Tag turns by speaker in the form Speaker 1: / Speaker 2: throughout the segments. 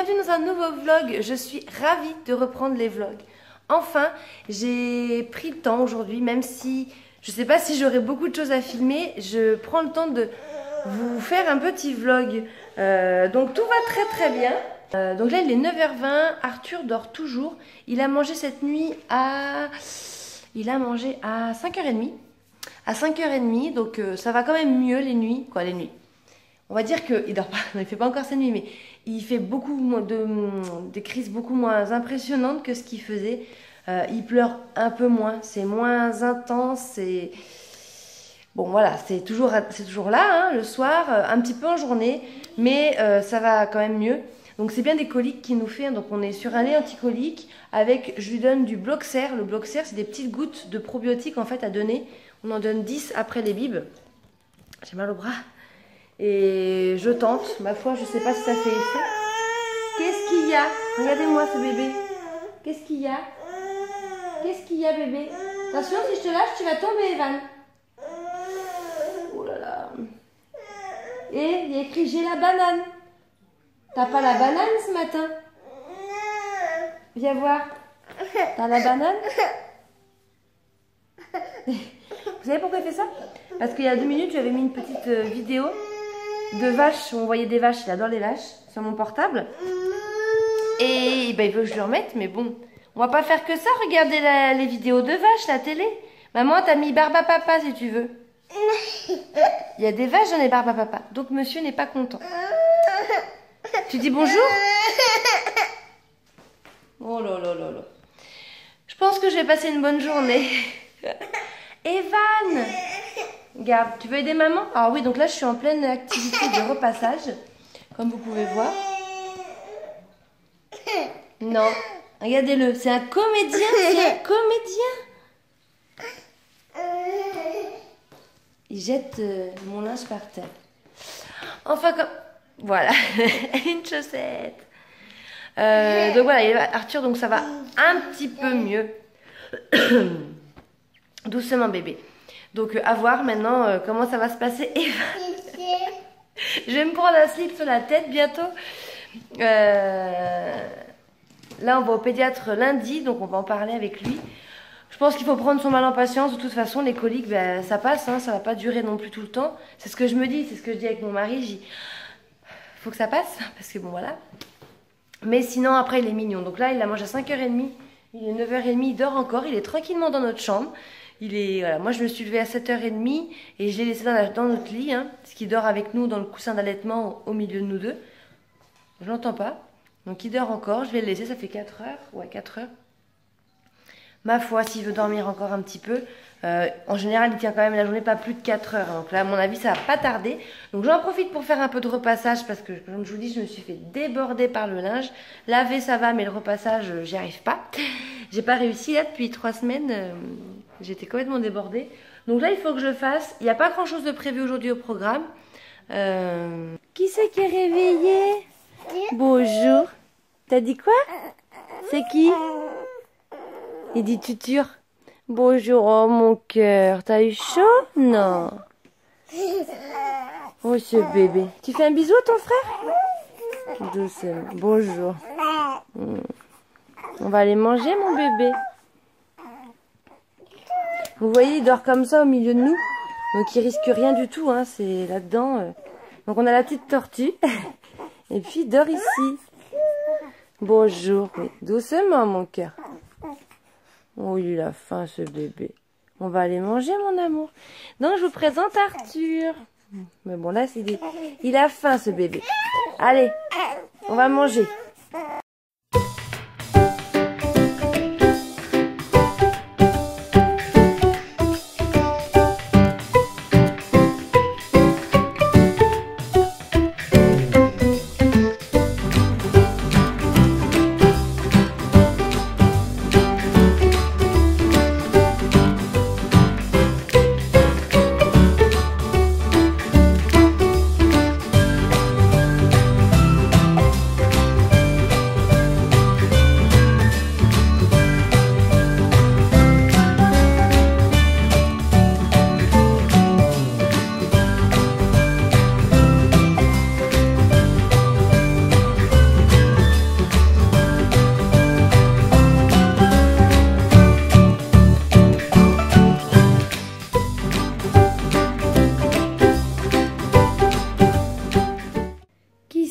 Speaker 1: bienvenue dans un nouveau vlog. Je suis ravie de reprendre les vlogs. Enfin, j'ai pris le temps aujourd'hui, même si je ne sais pas si j'aurai beaucoup de choses à filmer, je prends le temps de vous faire un petit vlog. Donc tout va très bien. Donc là il est 9h20, Arthur dort toujours. Il a mangé cette nuit à... Il a mangé à 5h30. À 5h30, donc ça va quand même mieux les nuits. Quoi, les nuits? On va dire qu'il dort pas, il fait pas encore sa nuit, mais il fait beaucoup des crises beaucoup moins impressionnantes que ce qu'il faisait. Il pleure un peu moins, c'est moins intense. Bon voilà, c'est toujours là, hein, le soir, un petit peu en journée, mais ça va quand même mieux. Donc c'est bien des coliques qu'il nous fait, donc on est sur un lait anticolique avec, je lui donne du Bloxer. Le Bloxer, c'est des petites gouttes de probiotiques en fait à donner. On en donne 10 après les bibes. J'ai mal au bras. Et je tente, ma foi, je sais pas si ça fait effet. Qu'est-ce qu'il y a? Regardez-moi ce bébé. Qu'est-ce qu'il y a? Qu'est-ce qu'il y a, bébé? Attention, si je te lâche, tu vas tomber, Evan. Oh là là. Et il y a écrit j'ai la banane. T'as pas la banane ce matin? Viens voir. T'as la banane? Vous savez pourquoi il fait ça? Parce qu'il y a 2 minutes, j'avais mis une petite vidéo de vaches, où on voyait des vaches, il adore les vaches, sur mon portable. Et ben, il veut que je le remette, mais bon, on va pas faire que ça, regarder les vidéos de vaches, la télé. Maman, t'as mis barbe à papa si tu veux. Il y a des vaches dans les barbes à papa, donc monsieur n'est pas content. Tu dis bonjour? Oh là là là là. Je pense que je vais passer une bonne journée. Evan! Regarde, tu veux aider maman? Ah oui, donc là je suis en pleine activité de repassage, comme vous pouvez voir. Non, regardez-le, c'est un comédien, c'est un comédien. Il jette mon linge par terre. Enfin, comme... Voilà, une chaussette. Donc voilà, Arthur, donc ça va un petit peu mieux. Doucement, bébé. Donc à voir maintenant comment ça va se passer. Je vais me prendre un slip sur la tête bientôt. Là on va au pédiatre lundi, donc on va en parler avec lui. Je pense qu'il faut prendre son mal en patience. De toute façon les coliques, ben, ça passe, hein, ça va pas durer non plus tout le temps. C'est ce que je me dis, c'est ce que je dis avec mon mari. Faut que ça passe, parce que bon voilà. Mais sinon après il est mignon. Donc là il a mangé à 5h30, il est 9h30, il dort encore, il est tranquillement dans notre chambre. Voilà, moi je me suis levée à 7h30 et je l'ai laissé dans notre lit, hein, parce qu'il dort avec nous dans le coussin d'allaitement au milieu de nous deux. Je l'entends pas, donc il dort encore, je vais le laisser, ça fait 4 heures, ouais 4 heures. Ma foi, s'il veut dormir encore un petit peu, en général il tient quand même la journée pas plus de 4 heures, donc là à mon avis ça va pas tarder. Donc j'en profite pour faire un peu de repassage parce que comme je vous dis, je me suis fait déborder par le linge. Laver ça va, mais le repassage j'y arrive pas. J'ai pas réussi là depuis 3 semaines. J'étais complètement débordée. Donc là, il faut que je le fasse. Il n'y a pas grand-chose de prévu aujourd'hui au programme. Qui c'est qui est réveillé? Bonjour. T'as dit quoi? C'est qui? Il dit tuture. Bonjour, oh mon cœur. T'as eu chaud? Non. Oh, ce bébé. Tu fais un bisou à ton frère? Doucement. Bonjour. On va aller manger, mon bébé. Vous voyez, il dort comme ça au milieu de nous. Donc il risque rien du tout, hein, c'est là-dedans. Donc on a la petite tortue. Et puis il dort ici. Bonjour. Oui. Doucement, mon cœur. Oh, il a faim, ce bébé. On va aller manger, mon amour. Donc je vous présente Arthur. Mais bon, là, il a faim, ce bébé. Allez, on va manger.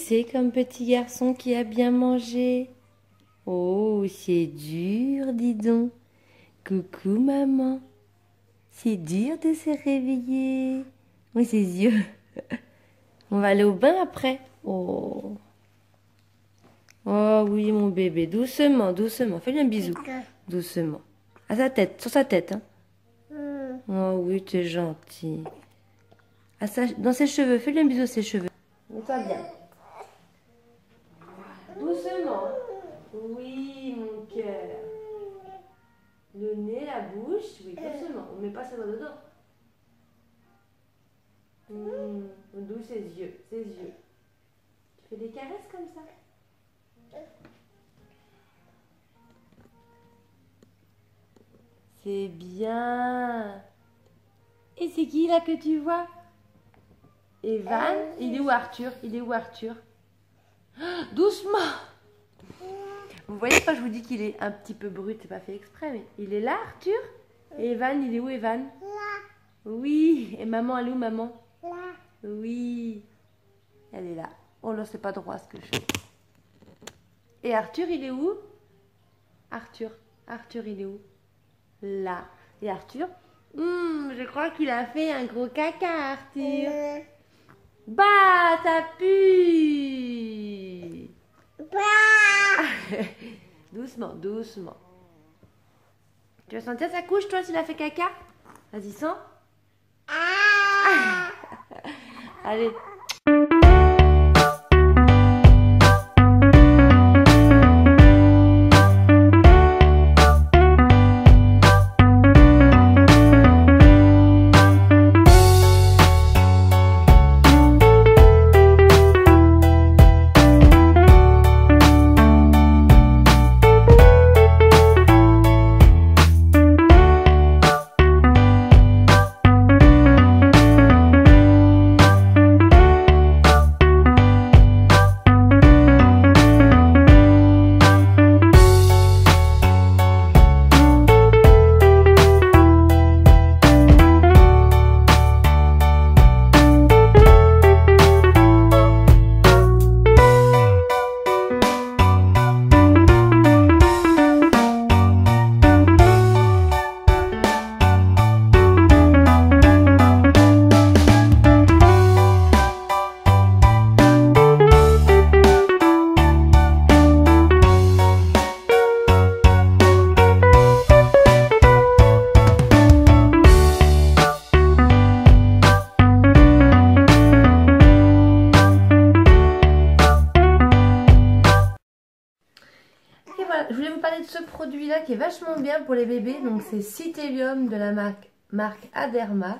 Speaker 1: c'est comme petit garçon qui a bien mangé? Oh, c'est dur, dis donc. Coucou, maman. C'est dur de se réveiller. Oui, ses yeux. On va aller au bain après. Oh. Oh oui, mon bébé. Doucement, doucement. Fais-lui un bisou. Doucement. À sa tête, sur sa tête. Hein. Oh oui, t'es gentil. Dans ses cheveux. Fais-lui un bisou à ses cheveux. Mets-toi bien. Doucement. Oui, mon cœur. Le nez, la bouche. Oui, doucement. On ne met pas ses doigts dedans. D'où ses yeux, ses yeux. Tu fais des caresses comme ça. C'est bien. Et c'est qui là que tu vois? Evan? Il est où Arthur? Il est où Arthur? Doucement. Vous voyez pas, je vous dis qu'il est un petit peu brut, c'est pas fait exprès, mais il est là Arthur? Et Evan, il est où Evan? Là. Oui. Et maman, elle est où maman? Là. Oui. Elle est là. Oh là, c'est pas droit ce que je fais. Et Arthur, il est où? Arthur, il est où? Là. Et Arthur? Je crois qu'il a fait un gros caca, Arthur. Bah, ça pue. Doucement, doucement. Tu vas sentir sa couche, toi, s'il a fait caca? Vas-y, sens. Allez. Je voulais vous parler de ce produit là qui est vachement bien pour les bébés. Donc c'est Citélium de la marque Aderma.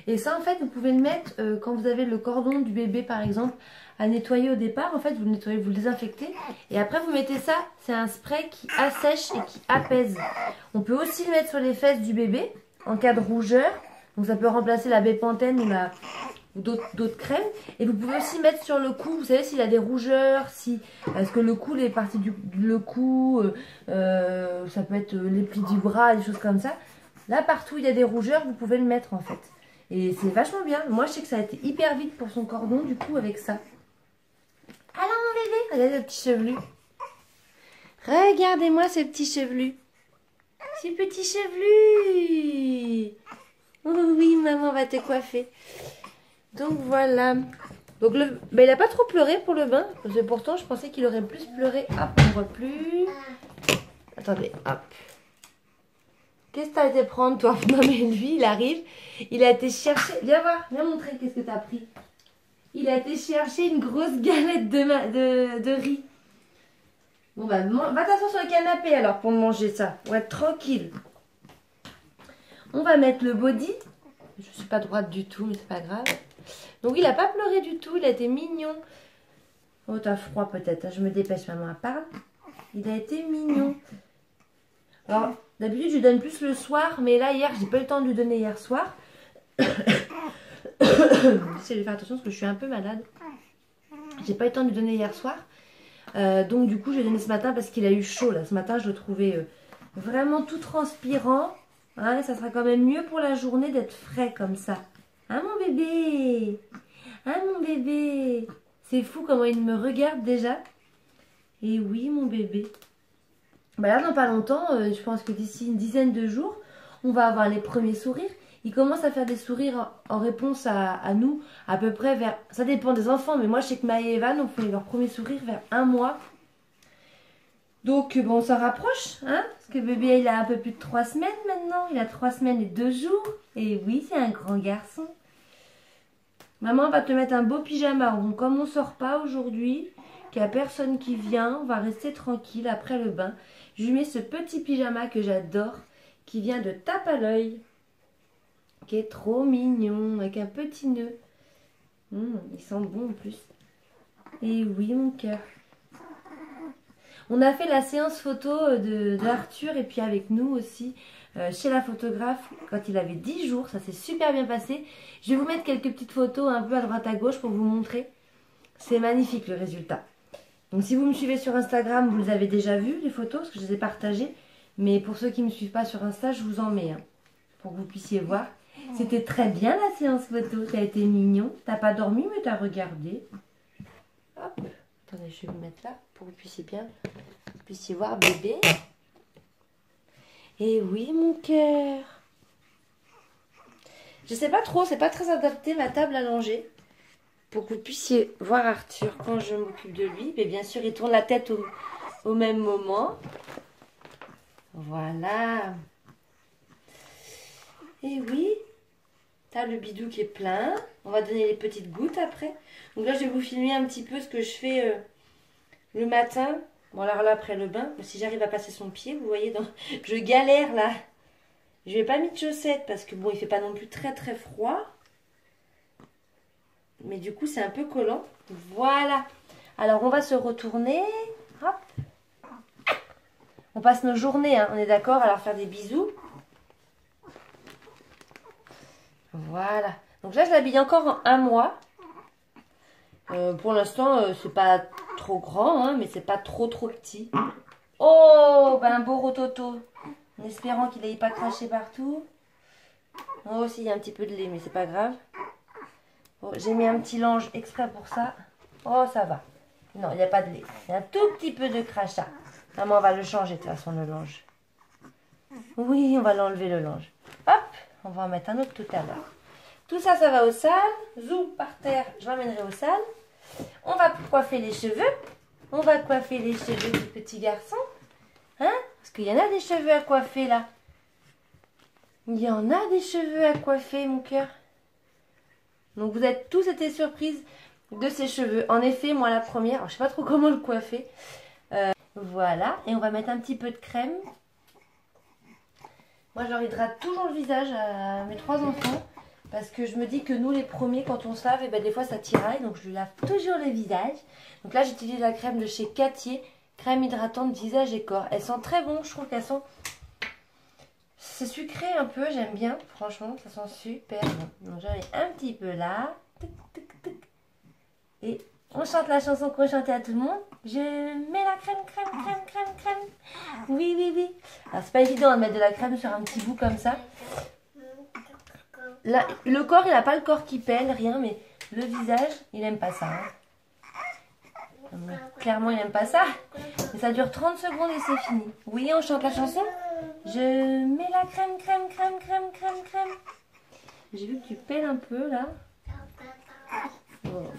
Speaker 1: Et ça en fait vous pouvez le mettre quand vous avez le cordon du bébé par exemple à nettoyer au départ. En fait vous le nettoyez, vous le désinfectez. Et après vous mettez ça, c'est un spray qui assèche et qui apaise. On peut aussi le mettre sur les fesses du bébé en cas de rougeur. Donc ça peut remplacer la Bepanthen ou d'autres crèmes. Et vous pouvez aussi mettre sur le cou, vous savez s'il a des rougeurs, parce que le cou, les parties le cou, ça peut être les plis du bras, des choses comme ça. Là partout où il y a des rougeurs, vous pouvez le mettre en fait. Et c'est vachement bien. Moi je sais que ça a été hyper vite pour son cordon du coup avec ça. Alors mon bébé, regardez le petit chevelu. Regardez-moi ce petit chevelu. Ce petit chevelu. Oh oui, maman va te coiffer. Donc voilà. Donc il n'a pas trop pleuré pour le bain. Parce que pourtant je pensais qu'il aurait plus pleuré. Hop, on ne voit plus. Attendez, hop. Qu'est-ce que tu as été prendre toi? Non mais lui il arrive. Il a été chercher. Viens voir, viens montrer qu'est-ce que tu as pris. Il a été chercher une grosse galette de riz. Bon bah va t'asseoir sur le canapé alors pour manger ça. On va être tranquille. On va mettre le body. Je suis pas droite du tout mais c'est pas grave. Donc il n'a pas pleuré du tout, il a été mignon. Oh t'as froid peut-être, je me dépêche, maman elle parle. Il a été mignon. Alors d'habitude je lui donne plus le soir, mais là hier j'ai pas eu le temps de lui donner hier soir. J'essaie de faire attention parce que je suis un peu malade. J'ai pas eu le temps de lui donner hier soir. Donc du coup je lui ai donné ce matin parce qu'il a eu chaud là. Ce matin je le trouvais vraiment tout transpirant. Hein, ça sera quand même mieux pour la journée d'être frais comme ça. Hein mon bébé? Hein mon bébé? C'est fou comment il me regarde déjà. Et oui, mon bébé. Bah là, dans pas longtemps, je pense que d'ici une dizaine de jours, on va avoir les premiers sourires. Il commence à faire des sourires en réponse à nous, à peu près vers... Ça dépend des enfants, mais moi, je sais que Maë et Evan ont fait leur premier sourire vers 1 mois. Donc, bon, on s'en rapproche, hein, parce que bébé, il a un peu plus de 3 semaines maintenant. Il a 3 semaines et 2 jours. Et oui, c'est un grand garçon. Maman va te mettre un beau pyjama. Donc, comme on ne sort pas aujourd'hui, qu'il n'y a personne qui vient, on va rester tranquille après le bain. Je lui mets ce petit pyjama que j'adore, qui vient de Tape à l'œil, qui est trop mignon, avec un petit nœud. Il sent bon en plus. Et oui, mon cœur. On a fait la séance photo de Arthur et puis avec nous aussi chez la photographe quand il avait 10 jours. Ça s'est super bien passé. Je vais vous mettre quelques petites photos un peu à droite à gauche pour vous montrer. C'est magnifique le résultat. Donc si vous me suivez sur Instagram, vous les avez déjà vues les photos parce que je les ai partagées. Mais pour ceux qui ne me suivent pas sur Insta, je vous en mets pour que vous puissiez voir. C'était très bien la séance photo. Ça a été mignon. T'as pas dormi mais t'as regardé. Hop. Attendez, je vais vous mettre là pour que vous puissiez voir bébé. Et oui, mon cœur. Je sais pas trop, c'est pas très adapté ma table allongée. Pour que vous puissiez voir Arthur quand je m'occupe de lui. Mais bien sûr, il tourne la tête au même moment. Voilà. Et oui, t'as le bidou qui est plein. On va donner les petites gouttes après. Donc là, je vais vous filmer un petit peu ce que je fais le matin. Bon, alors là, après le bain, si j'arrive à passer son pied, vous voyez, je galère là. Je n'ai pas mis de chaussettes parce que bon, il fait pas non plus très très froid. Mais du coup, c'est un peu collant. Voilà. Alors, on va se retourner. Hop. On passe nos journées, hein, on est d'accord, à leur faire des bisous. Voilà. Donc là, je l'habille encore en 1 mois. Pour l'instant, c'est pas trop grand, hein, mais c'est pas trop petit. Oh, ben un beau rototo. En espérant qu'il n'aille pas craché partout. Oh, si, il y a un petit peu de lait, mais c'est pas grave. Oh, j'ai mis un petit linge exprès pour ça. Oh, ça va. Non, il n'y a pas de lait. Il y a un tout petit peu de crachat. Maman va le changer de toute façon, le linge. Oui, on va l'enlever le linge. Hop, on va en mettre un autre tout à l'heure. Tout ça, ça va aux salles. Zou, par terre, je l'emmènerai aux salles. On va coiffer les cheveux. On va coiffer les cheveux du petit garçon. Hein? Parce qu'il y en a des cheveux à coiffer là. Il y en a des cheveux à coiffer, mon cœur. Donc vous êtes tous été surprises de ces cheveux. En effet, moi la première, alors, je sais pas trop comment le coiffer. Voilà, et on va mettre un petit peu de crème. Moi, je leur hydrate toujours le visage à mes 3 enfants. Parce que je me dis que nous, les premiers, quand on se lave, et ben, des fois, ça tiraille. Donc, je lui lave toujours le visage. Donc là, j'utilise la crème de chez Cattier. Crème hydratante visage et corps. Elles sont très bonnes. Je trouve qu'elles sont... C'est sucré un peu, j'aime bien. Franchement, ça sent super bon. Donc, j'en ai un petit peu là. Tic, tic, tic. Et on chante la chanson qu'on chantait à tout le monde. Je mets la crème, crème, crème, crème, crème. Oui, oui, oui. Alors, c'est pas évident de mettre de la crème sur un petit bout comme ça. Là, le corps, il n'a pas le corps qui pèle, rien, mais le visage, il n'aime pas ça. Hein. Clairement, il n'aime pas ça. Mais ça dure 30 secondes et c'est fini. Oui, on chante la chanson. Je mets la crème, crème, crème, crème, crème, crème. J'ai vu que tu pèles un peu, là. Oh.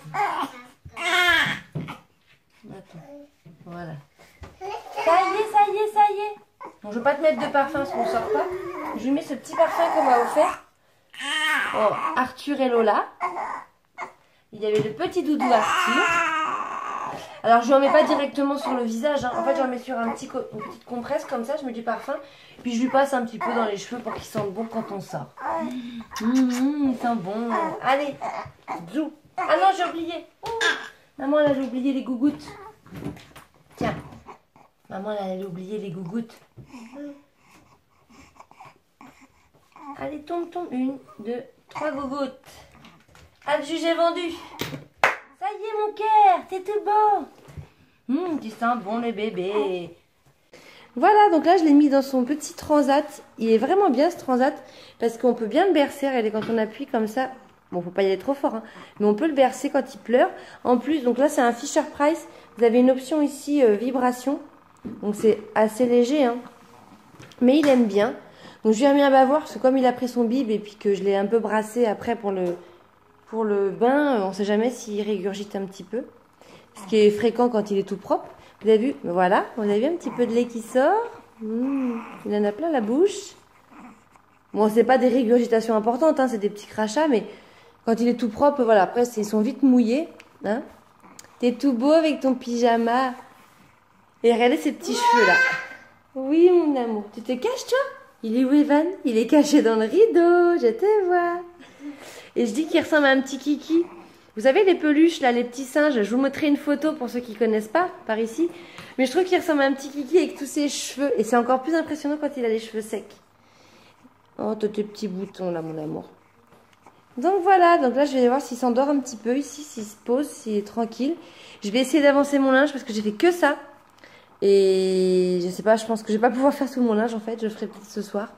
Speaker 1: Attends. Voilà. Ça y est, ça y est, ça y est. Donc, je ne vais pas te mettre de parfum parce qu'on ne sort pas. Je lui mets ce petit parfum qu'on m'a offert. Oh, Arthur et Lola. Il y avait le petit doudou Arthur. Alors je ne mets pas directement sur le visage. Hein. En fait, j'en mets sur une petite compresse comme ça. Je mets du parfum. Puis je lui passe un petit peu dans les cheveux pour qu'ils sentent bon quand on sort. Ils sentent bon. Allez, zou. Ah non, j'ai oublié. Maman, là, j'ai oublié les gougouttes. Tiens. Maman, là, elle a oublié les gougouttes. Allez, tombe, tombe. 1, 2, 3 gougouttes. Adjugé vendu. Ça y est, mon cœur, c'est tout beau. Tu sens bon le bébé. Voilà, donc là, je l'ai mis dans son petit transat. Il est vraiment bien, ce transat, parce qu'on peut bien le bercer. Regardez, quand on appuie comme ça, Bon, faut pas y aller trop fort, hein. Mais on peut le bercer quand il pleure. En plus, donc là, c'est un Fisher Price. Vous avez une option ici, vibration. Donc, c'est assez léger, hein. Mais il aime bien. Donc, je lui ai remis un bavoir parce que comme il a pris son bib et puis que je l'ai un peu brassé après pour le bain, on sait jamais s'il régurgite un petit peu. Ce qui est fréquent quand il est tout propre. Vous avez vu? Voilà. Vous avez vu un petit peu de lait qui sort? Il en a plein la bouche. Bon, c'est pas des régurgitations importantes, hein, c'est des petits crachats, mais quand il est tout propre, voilà, après, ils sont vite mouillés. Hein. T'es tout beau avec ton pyjama. Et regardez ces petits cheveux là. Oui, mon amour. Tu te caches, toi? Il est où, Evan? Il est caché dans le rideau. Je te vois. Et je dis qu'il ressemble à un petit kiki. Vous savez, les peluches, là, les petits singes. Je vous montrerai une photo pour ceux qui ne connaissent pas, par ici. Mais je trouve qu'il ressemble à un petit kiki avec tous ses cheveux. Et c'est encore plus impressionnant quand il a les cheveux secs. Oh, t'as tes petits boutons là, mon amour. Donc voilà, donc là je vais voir s'il s'endort un petit peu ici, s'il se pose, s'il est tranquille. Je vais essayer d'avancer mon linge parce que j'ai fait que ça. Et je sais pas, je pense que je vais pas pouvoir faire tout mon linge en fait, je le ferai peut-être ce soir.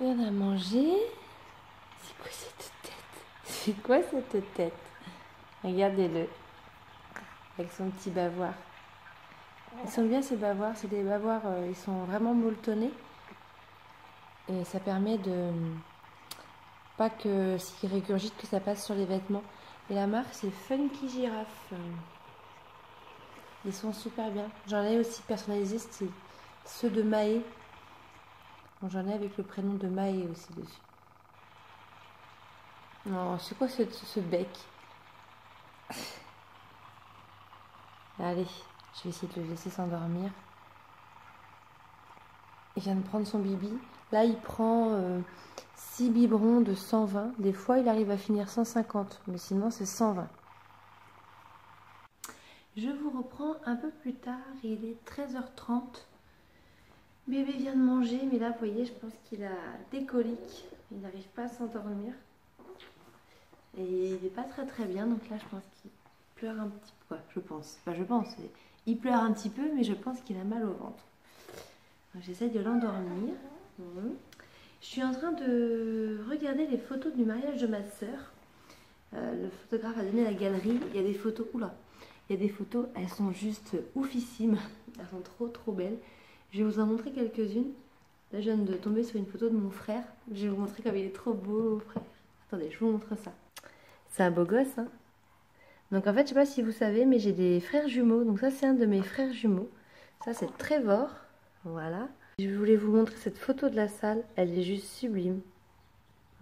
Speaker 1: On a mangé. C'est quoi cette tête? C'est quoi cette tête? Regardez-le. Avec son petit bavoir. Ils sont bien ces bavoirs. C'est des bavoirs, ils sont vraiment molletonnés. Et ça permet de... Pas que s'ils régurgitent, que ça passe sur les vêtements. Et la marque, c'est Funky Giraffe. Ils sont super bien. J'en ai aussi personnalisé, c'est ceux de Maë. J'en ai avec le prénom de Maë aussi dessus. Non, c'est quoi ce bec? Allez, je vais essayer de le laisser s'endormir. Il vient de prendre son bibi. Là, il prend 6 biberons de 120. Des fois, il arrive à finir 150, mais sinon, c'est 120. Je vous reprends un peu plus tard. Il est 13h30. Bébé vient de manger, mais là, vous voyez, je pense qu'il a des coliques. Il n'arrive pas à s'endormir. Et il n'est pas très bien, donc là, je pense qu'il pleure un petit peu. Ouais, je pense. Enfin, je pense. Il pleure un petit peu, mais je pense qu'il a mal au ventre. J'essaie de l'endormir. Je suis en train de regarder les photos du mariage de ma soeur. Le photographe a donné la galerie. Il y a des photos. Oula! Il y a des photos, elles sont juste oufissimes. Elles sont trop belles. Je vais vous en montrer quelques-unes. Là, je viens de tomber sur une photo de mon frère. Je vais vous montrer comme il est trop beau, frère. Attendez, je vous montre ça. C'est un beau gosse, hein. Donc en fait, je sais pas si vous savez, mais j'ai des frères jumeaux. Donc ça, c'est un de mes frères jumeaux. Ça, c'est Trevor. Voilà. Je voulais vous montrer cette photo de la salle. Elle est juste sublime.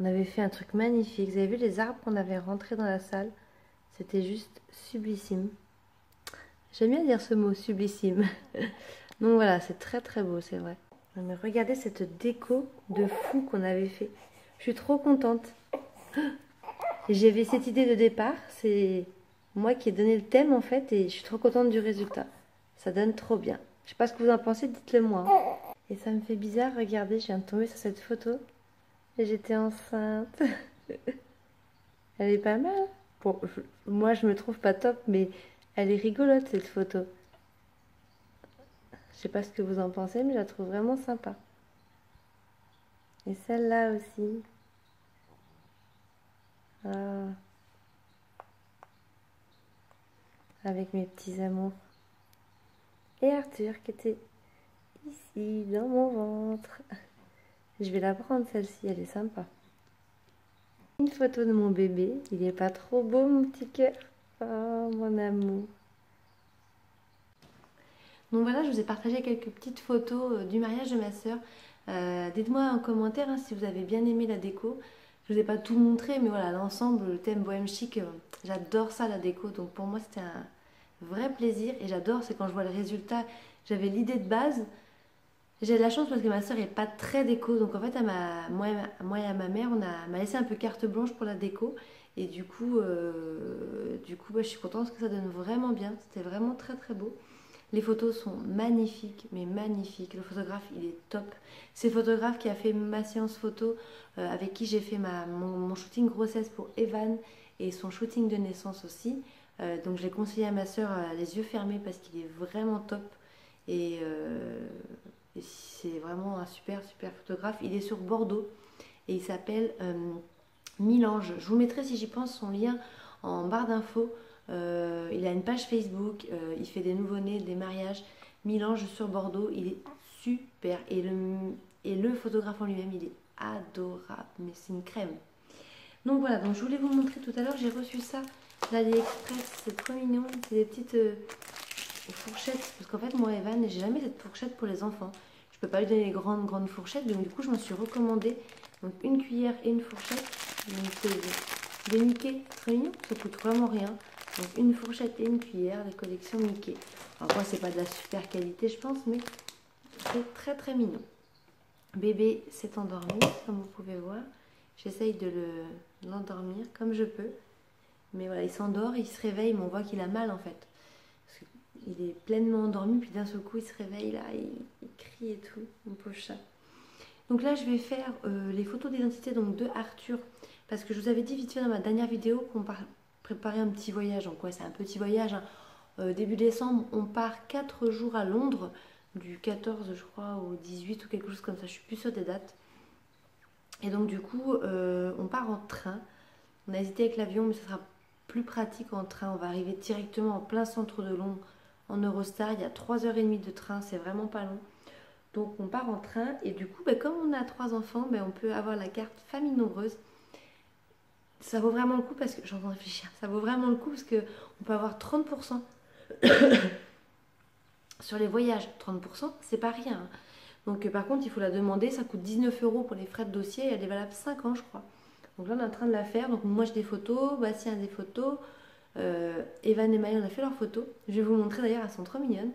Speaker 1: On avait fait un truc magnifique. Vous avez vu les arbres qu'on avait rentrés dans la salle? C'était juste sublissime. J'aime bien dire ce mot, sublissime. Donc voilà, c'est très beau, c'est vrai. Mais regardez cette déco de fou qu'on avait fait. Je suis trop contente. J'avais cette idée de départ. C'est moi qui ai donné le thème en fait. Et je suis trop contente du résultat. Ça donne trop bien. Je sais pas ce que vous en pensez, dites-le moi. Et ça me fait bizarre, regardez, je viens de tomber sur cette photo. Et j'étais enceinte. Elle est pas mal. Bon, moi je me trouve pas top, mais elle est rigolote cette photo. Je sais pas ce que vous en pensez, mais je la trouve vraiment sympa. Et celle-là aussi. Ah. Avec mes petits amours. Et Arthur qui était ici, dans mon ventre. Je vais la prendre celle-ci, elle est sympa. Une photo de mon bébé. Il est pas trop beau, mon petit cœur? Oh, mon amour. Donc voilà, je vous ai partagé quelques petites photos du mariage de ma soeur. Dites-moi en commentaire si vous avez bien aimé la déco. Je vous ai pas tout montré, mais voilà, l'ensemble, le thème bohème chic, j'adore ça, la déco. Donc pour moi, c'était un vrai plaisir. Et j'adore, c'est quand je vois le résultat. J'avais l'idée de base. J'ai de la chance parce que ma soeur n'est pas très déco. Donc en fait, moi et à ma mère, m'a laissé un peu carte blanche pour la déco. Et du coup, je suis contente parce que ça donne vraiment bien. C'était vraiment très très beau. Les photos sont magnifiques, mais magnifiques. Le photographe, il est top. C'est le photographe qui a fait ma séance photo, avec qui j'ai fait mon shooting grossesse pour Evan et son shooting de naissance aussi. Donc je l'ai conseillé à ma soeur les yeux fermés parce qu'il est vraiment top. Et c'est vraiment un super photographe. Il est sur Bordeaux et il s'appelle Milange. Je vous mettrai, si j'y pense, son lien en barre d'infos. Il a une page Facebook, il fait des nouveau-nés, des mariages. Milange sur Bordeaux, il est super. Et le photographe en lui-même, il est adorable, mais c'est une crème. Donc voilà, donc je voulais vous montrer tout à l'heure, j'ai reçu ça d'AliExpress, c'est trop mignon, c'est des petites fourchettes. Parce qu'en fait, moi, Evan, j'ai jamais cette fourchette pour les enfants. Je peux pas lui donner les grandes fourchettes, donc du coup, je me suis recommandé donc une cuillère et une fourchette. Donc c'est des Mickey, très mignon, ça coûte vraiment rien. Donc une fourchette et une cuillère, les collections Mickey. Alors moi, c'est pas de la super qualité, je pense, mais c'est très très mignon. Bébé s'est endormi, comme vous pouvez voir. J'essaye de l'endormir comme je peux. Mais voilà, il s'endort, il se réveille, mais on voit qu'il a mal en fait. Il est pleinement endormi, puis d'un seul coup, il se réveille là, il crie et tout, mon pauvre chat. Donc là, je vais faire les photos d'identité donc de Arthur. Parce que je vous avais dit vite fait dans ma dernière vidéo qu'on préparait un petit voyage. Donc ouais, c'est un petit voyage. Hein. Début décembre, on part 4 jours à Londres. Du 14, je crois, au 18 ou quelque chose comme ça. Je suis plus sûre des dates. Et donc du coup, on part en train. On a hésité avec l'avion, mais ce sera plus pratique en train. On va arriver directement en plein centre de Londres en Eurostar. Il y a 3h30 de train, c'est vraiment pas long. Donc on part en train et du coup, comme on a 3 enfants, on peut avoir la carte famille nombreuse. Ça vaut vraiment le coup parce que, j'entends réfléchir, ça vaut vraiment le coup parce qu'on peut avoir 30% sur les voyages. 30%, c'est pas rien. Hein. Donc par contre, il faut la demander, ça coûte 19 € pour les frais de dossier et elle est valable 5 ans, je crois. Donc là, on est en train de la faire. Donc moi, j'ai des photos, Bastien a des photos, Evan et Maï, on a fait leurs photos. Je vais vous montrer d'ailleurs, elles sont trop mignonnes.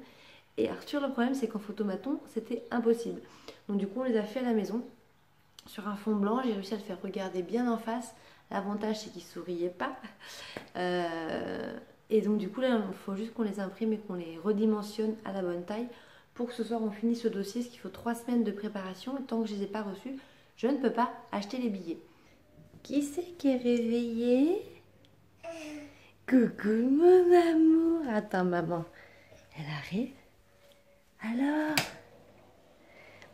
Speaker 1: Et Arthur, le problème, c'est qu'en photomaton, c'était impossible. Donc du coup, on les a fait à la maison, sur un fond blanc. J'ai réussi à le faire regarder bien en face. L'avantage, c'est qu'il ne souriait pas. Et donc du coup, là, il faut juste qu'on les imprime et qu'on les redimensionne à la bonne taille pour que ce soir, on finisse le dossier, parce qu'il faut 3 semaines de préparation. Et tant que je ne les ai pas reçus, je ne peux pas acheter les billets. Qui c'est qui est réveillé? Coucou mon amour. Attends maman, elle arrive. Alors,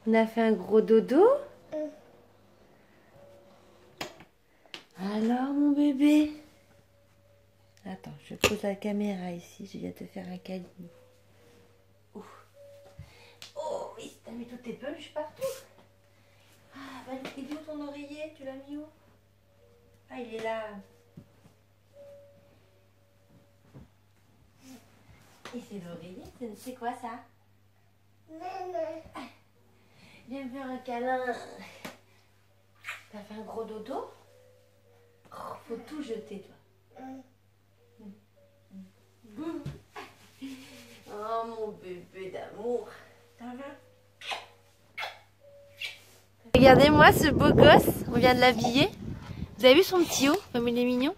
Speaker 1: on a fait un gros dodo? Alors mon bébé? Attends, je pose la caméra ici, je viens te faire un câlin. Oh oui, t'as mis toutes tes peluches partout. Ah, il est où ton oreiller? Tu l'as mis où? Ah, il est là. Et c'est l'oreiller, c'est quoi ça? Ah, viens me faire un câlin. T'as fait un gros dodo? Oh, faut tout jeter, toi. Oh, mon bébé d'amour. Ça va? Regardez-moi ce beau gosse. On vient de l'habiller. Vous avez vu son petit haut, comme il est mignon?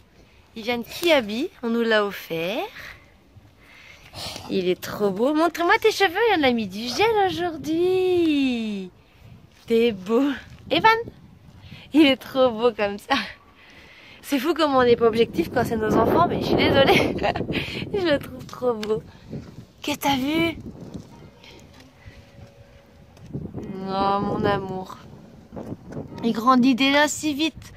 Speaker 1: Il vient de Kiabi. On nous l'a offert. Il est trop beau. Montre-moi tes cheveux. Il en a mis du gel aujourd'hui. T'es beau. Evan, il est trop beau comme ça. C'est fou comme on n'est pas objectif quand c'est nos enfants, mais je suis désolée. Je le trouve trop beau. Qu'est-ce que t'as vu? Oh mon amour. Il grandit déjà si vite.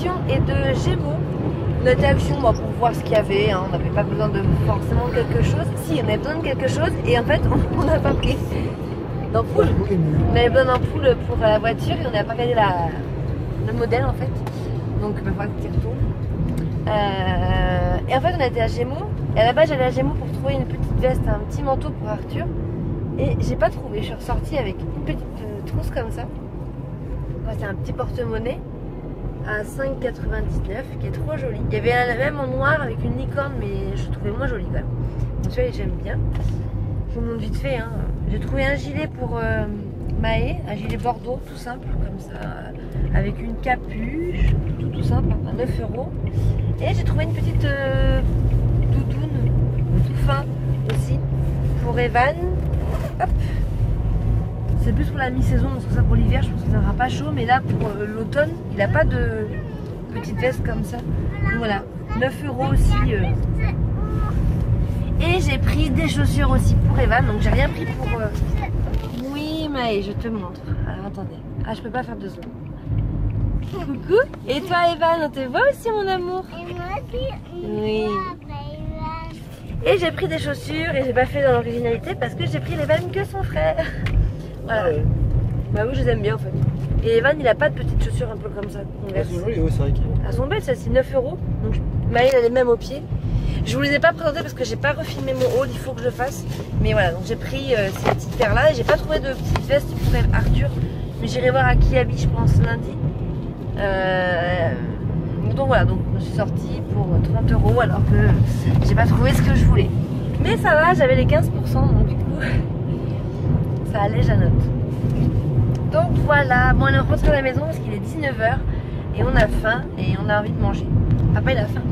Speaker 1: Action et de Gémeaux. On a été à Action pour voir ce qu'il y avait, hein. On n'avait pas besoin de forcément quelque chose. Si, on avait besoin de quelque chose et en fait on n'a pas pris d'ampoule. On avait besoin d'ampoule pour la voiture et on n'a pas regardé le modèle en fait. Donc il va falloir que tu y retournes. Et en fait on a été à Gémeaux. Et à la base j'allais à Gémeaux pour trouver une petite veste, un petit manteau pour Arthur. Et j'ai pas trouvé. Je suis ressortie avec une petite trousse comme ça. C'est un petit porte-monnaie à 5,99 qui est trop joli. Il y avait un même en noir avec une licorne, mais je trouvais moins joli quand même. Donc celui-là j'aime bien. Je vous montre vite fait. Hein. J'ai trouvé un gilet pour Maë, un gilet bordeaux tout simple comme ça, avec une capuche, tout simple, à 9 €. Et j'ai trouvé une petite doudoune tout fin aussi pour Evan. Hop. C'est plus pour la mi-saison, parce que ça pour l'hiver je pense que ça n'aura pas chaud, mais là pour l'automne il n'a pas de petite veste comme ça. Donc voilà, 9 € aussi. Et j'ai pris des chaussures aussi pour Evan, donc j'ai rien pris pour... Oui Maë, je te montre. Alors attendez, je peux pas faire 2 secondes. Coucou. Et toi Evan, on te voit aussi mon amour? Et moi aussi. Oui. Et j'ai pris des chaussures et j'ai pas fait dans l'originalité parce que j'ai pris les mêmes que son frère. Voilà. Ouais. Bah oui, je les aime bien en fait. Et Evan, il a pas de petites chaussures un peu comme ça.
Speaker 2: Elles sont jolies, oui, c'est vrai.
Speaker 1: Elles sont belles, celles-ci, 9 €. Donc Maëlle, elle est même au pied. Je vous les ai pas présentées parce que j'ai pas refilmé mon haul, il faut que je le fasse. Mais voilà, donc j'ai pris ces petites paires là. J'ai pas trouvé de petites vestes pour Arthur. Mais j'irai voir à Kiabi, je pense, lundi. Donc voilà, donc je suis sortie pour 30 € alors que j'ai pas trouvé ce que je voulais. Mais ça va, j'avais les 15%, donc du coup, ça allège la note. Donc voilà, bon, on est rentré à la maison parce qu'il est 19 h et on a faim et on a envie de manger. Papa il a faim,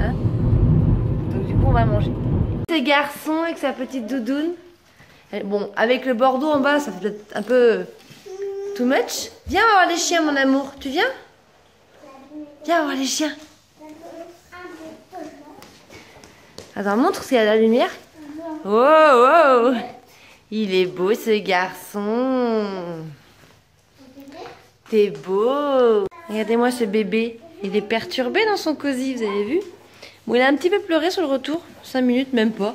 Speaker 1: hein? Donc du coup on va manger. Ce garçon avec sa petite doudoune. Bon, avec le bordeaux en bas, ça fait peut-être un peu too much. Viens voir les chiens mon amour, tu viens? Viens voir les chiens. Attends, montre s'il y a la lumière. Oh, oh. Il est beau ce garçon. T'es beau. Regardez-moi ce bébé. Il est perturbé dans son cosy, vous avez vu? Bon, il a un petit peu pleuré sur le retour. 5 minutes, même pas.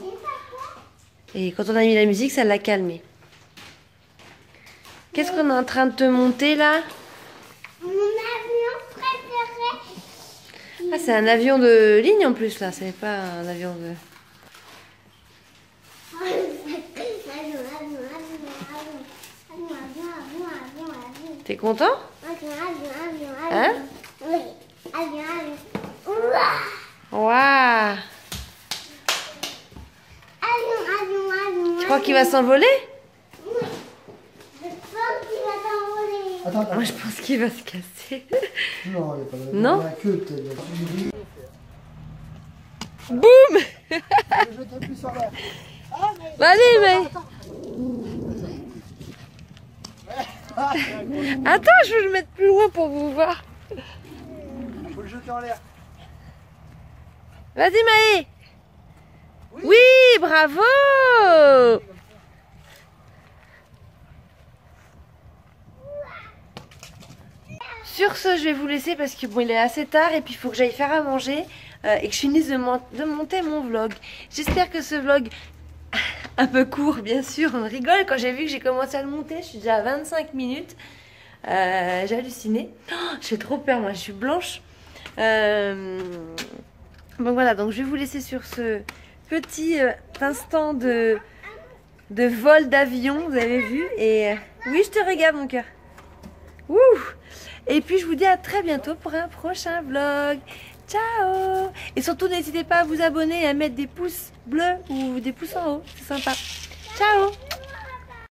Speaker 1: Et quand on a mis la musique, ça l'a calmé. Qu'est-ce qu'on est en train de te monter là?
Speaker 3: Mon avion préféré.
Speaker 1: Ah, c'est un avion de ligne en plus là, c'est pas un avion de... T'es content? Hein?
Speaker 3: Oui.
Speaker 1: Waouh! Tu crois qu'il va s'envoler?
Speaker 3: Oui. Je pense qu'il va s'envoler.
Speaker 2: Attends.
Speaker 1: Moi je pense qu'il va se casser.
Speaker 2: Non, il n'y a pas de...
Speaker 1: Non?
Speaker 2: La queue, peut-être.
Speaker 1: Boum!
Speaker 2: Je t'appuie sur la...
Speaker 1: Allez, mais... Attends, je vais le mettre plus loin pour vous voir.
Speaker 2: Faut le jeter en l'air.
Speaker 1: Vas-y, Maë. Oui, bravo. Sur ce, je vais vous laisser parce que bon, il est assez tard et puis il faut que j'aille faire à manger et que je finisse de monter mon vlog. J'espère que ce vlog, un peu court bien sûr, on rigole, quand j'ai vu que j'ai commencé à le monter, je suis déjà à 25 minutes. J'ai halluciné. Oh, j'ai trop peur, moi je suis blanche. Donc voilà, donc je vais vous laisser sur ce petit instant de vol d'avion, vous avez vu. Et oui, je te regarde mon cœur. Ouh. Et puis je vous dis à très bientôt pour un prochain vlog. Ciao. Et surtout n'hésitez pas à vous abonner et à mettre des pouces bleus ou des pouces en haut, c'est sympa. Ciao.